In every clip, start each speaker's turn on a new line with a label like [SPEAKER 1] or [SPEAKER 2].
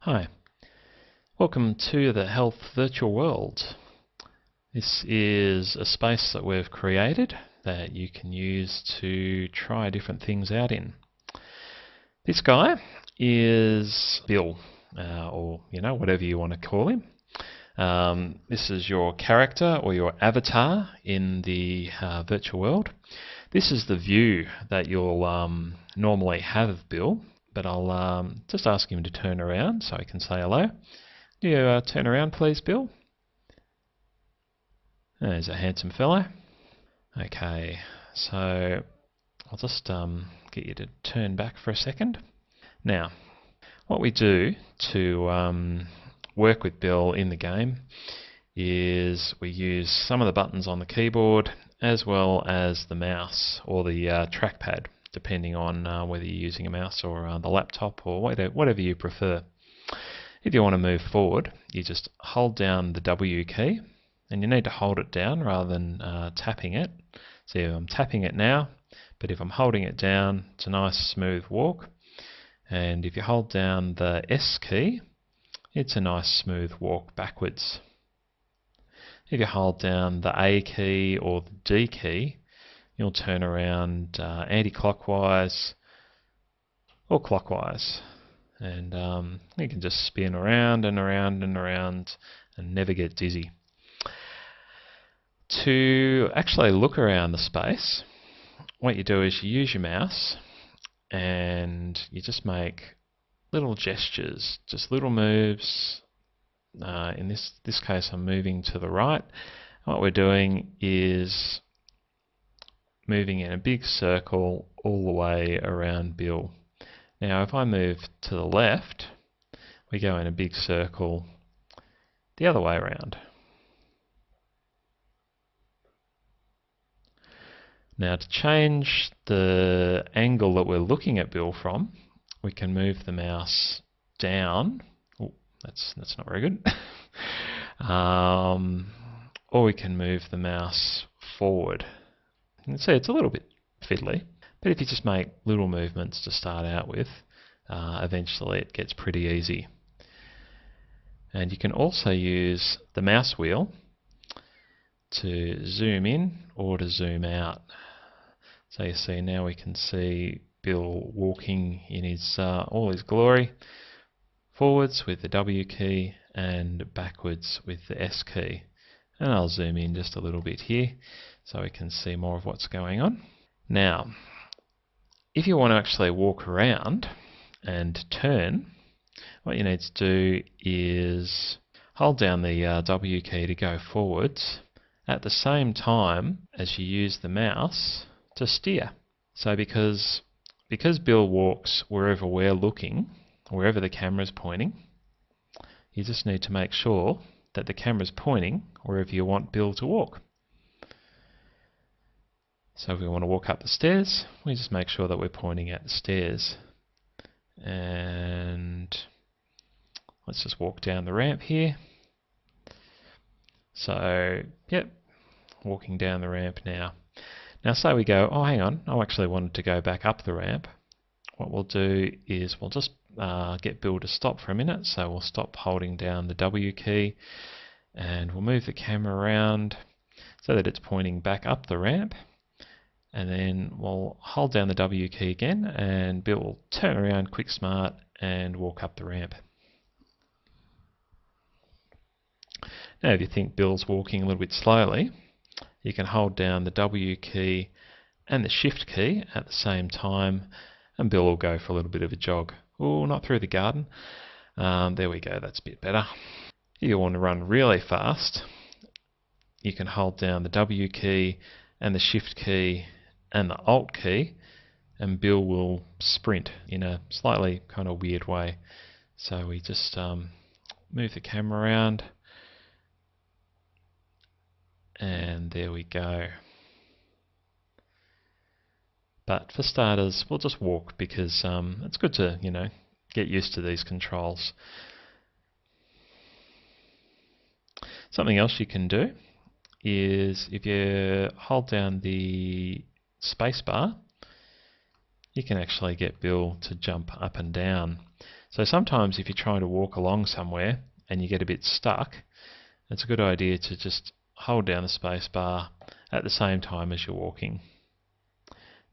[SPEAKER 1] Hi, welcome to the Health Virtual World. This is a space that we've created that you can use to try different things out in. This guy is Bill, or whatever you want to call him. This is your character or your avatar in the virtual world. This is the view that you'll normally have of Bill, but I'll just ask him to turn around so I can say hello. Do you turn around please, Bill? There's a handsome fellow. Okay, so I'll just get you to turn back for a second. Now, what we do to work with Bill in the game is we use some of the buttons on the keyboard as well as the mouse or the trackpad, depending on whether you're using a mouse or the laptop or whatever you prefer. If you want to move forward, you just hold down the W key, and you need to hold it down rather than tapping it. See, I'm tapping it now, but if I'm holding it down, it's a nice smooth walk. And if you hold down the S key, it's a nice smooth walk backwards. If you hold down the A key or the D key, you'll turn around anti-clockwise or clockwise. And you can just spin around and around and around and never get dizzy. To actually look around the space, what you do is you use your mouse and you just make little gestures, just little moves. In this case I'm moving to the right. What we're doing is moving in a big circle all the way around Bill. Now if I move to the left, we go in a big circle the other way around. Now to change the angle that we're looking at Bill from, we can move the mouse down. Oh, that's not very good. Or we can move the mouse forward. You can see it's a little bit fiddly, but if you just make little movements to start out with, eventually it gets pretty easy. And you can also use the mouse wheel to zoom in or to zoom out. So you see now we can see Bill walking in his all his glory, forwards with the W key and backwards with the S key. And I'll zoom in just a little bit here so we can see more of what's going on. Now, if you want to actually walk around and turn, what you need to do is hold down the W key to go forwards at the same time as you use the mouse to steer. So because Bill walks wherever we're looking, wherever the camera's pointing, you just need to make sure that the camera's pointing wherever you want Bill to walk. So if we want to walk up the stairs, we just make sure that we're pointing at the stairs. And let's just walk down the ramp here. So, yep, walking down the ramp now. Now say we go, oh hang on, I actually wanted to go back up the ramp. What we'll do is we'll just get Bill to stop for a minute. So we'll stop holding down the W key and we'll move the camera around so that it's pointing back up the ramp. And then we'll hold down the W key again and Bill will turn around quick smart and walk up the ramp. Now if you think Bill's walking a little bit slowly, you can hold down the W key and the Shift key at the same time and Bill will go for a little bit of a jog. Oh, not through the garden. There we go, that's a bit better. If you want to run really fast, you can hold down the W key and the Shift key and the Alt key and Bill will sprint in a slightly kind of weird way. So we just move the camera around and there we go. But for starters, we'll just walk because it's good to, get used to these controls. Something else you can do is if you hold down the space bar, you can actually get Bill to jump up and down. So sometimes if you're trying to walk along somewhere and you get a bit stuck, it's a good idea to just hold down the space bar at the same time as you're walking.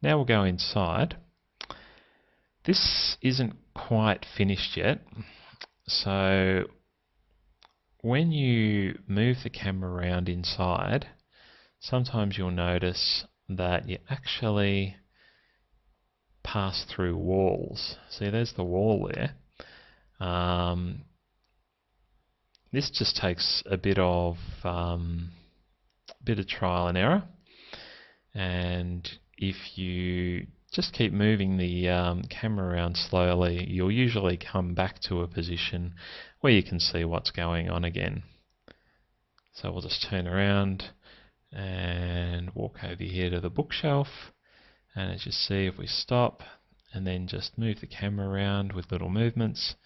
[SPEAKER 1] Now we'll go inside. This isn't quite finished yet, so when you move the camera around inside, sometimes you'll notice that you actually pass through walls. See, there's the wall there. This just takes a bit of trial and error, and if you just keep moving the camera around slowly, you'll usually come back to a position where you can see what's going on again. So we'll just turn around and walk over here to the bookshelf, and as you see, if we stop and then just move the camera around with little movements,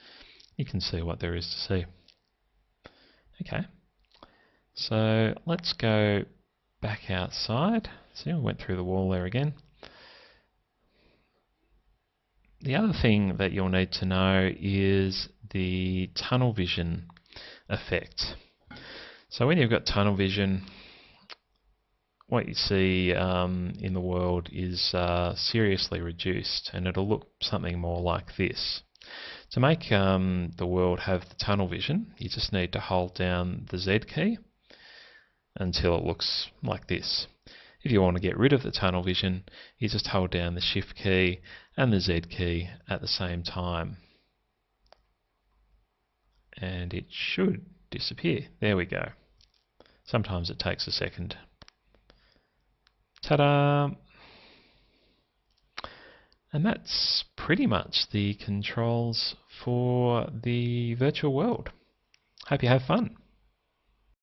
[SPEAKER 1] you can see what there is to see. Okay, so let's go back outside. See, we went through the wall there again. The other thing that you'll need to know is the tunnel vision effect. So when you've got tunnel vision, what you see in the world is seriously reduced, and it'll look something more like this. To make the world have the tunnel vision, you just need to hold down the Z key until it looks like this. If you want to get rid of the tunnel vision, you just hold down the Shift key and the Z key at the same time, and it should disappear. There we go. Sometimes it takes a second. Ta-da! And that's pretty much the controls for the virtual world. Hope you have fun.